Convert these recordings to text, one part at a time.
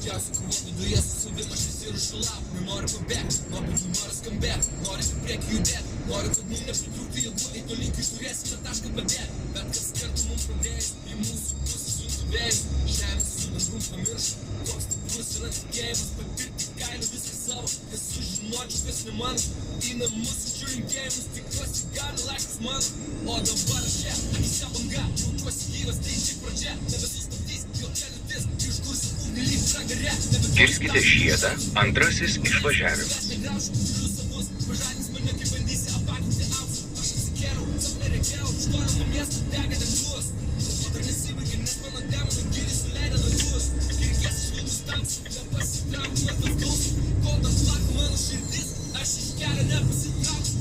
Ryškiausių kovų viduje su savim aš įsiruošiu lapą. Nenoriu pabėgti, nuo bėdų noriu skambėti. Noriu į priekį judėti, noriu, kad mums nepritrūktų jėgų. Į tolygiai turėsime tašką padėti. Bet kas kartu mums pradėjus, į mūsų pusę sutuvėjus. Žemės su dangum pamiršo, koks stiprus yra tikėjimas. Patirti kainų viską savo, kad sužinočiau, kas ne mano. Į namus siunčiu linkėjimus, tikiuosi gali laiškas mano. O dabar čia, įsia banga, jaučiuosi gyvas, tai tik pradžia. Nebesustabdys, jokia liūtis, iškursiu ugnį lyg pragare. Kirskite žiedą, antrasis išvažiavimas. Pažadins mane, kai bandysi apakinti auksą. Aš atsikėliau, savo nereikėjau, iš tolimo miesto dega deglus. Kalba dar nesibaigė, nes mano demonai giliai suleidę nagus. Kirkės išvilgus tamsų, nepasitraukiu, nes tas gausų. Kol dar plaka mano širdis, aš iš kelio nepasitrauksiu.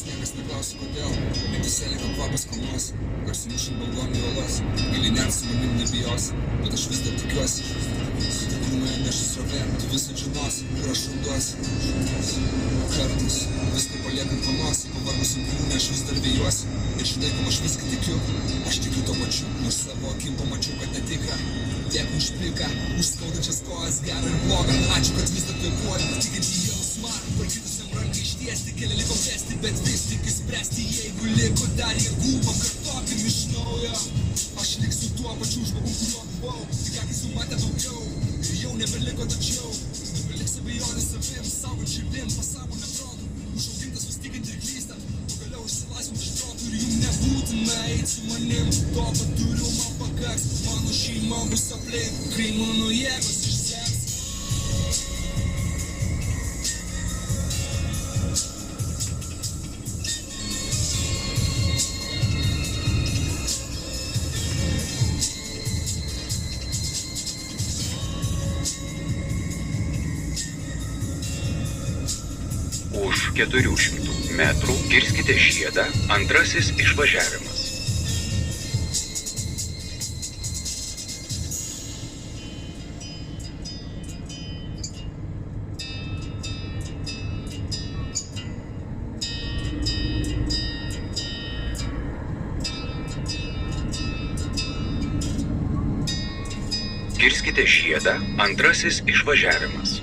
Niekas neklausia kodėl, mintyse liko kvapas kalnuos. Garsiai mušant balgonį uolas, giliai net su manim nebijosi. Bet aš vis dar tikiuosi, kur mane neša srovė. Tu visą žinosi, kur aš randuosi. Kartais, viską paliekant panosį, pavargus ant kūnę aš vis dar vėjuosi. Ir žinai, kam aš viską tikiu, aš tikiu to pačiu. Nors savo akim pamačiau, kad netikra. Dėkui už pliką, už skaudančias kojas, gerą ir blogą. Ačiū, kad vis dar kvėpuoju, tikinti jausmą. Pakidusiam rankai ištiesti, keli liko pėsti, bet vis tik įspręsti, jeigu liko dar jėgų, pakartokim iš naujo. Aš liksiu tuo pačiu žmogum, kuriuo buvau, tik akis jau matė daugiau. Ir jau nebeliko tačiau, nebeliks abejonės savim, saugant širdim, pasąmonę protų. Užaugintas vis tikint ir klystant, pagaliau išsilaisvint iš protų. Ir jum nebūtina eit su manim, to paturiu man pakaks. Mano šeima bus aplink, kai mano jėgos išseks. Už 400 metrų kirskite žiedą, antrasis išvažiavimas. Kirskite žiedą, antrasis išvažiavimas.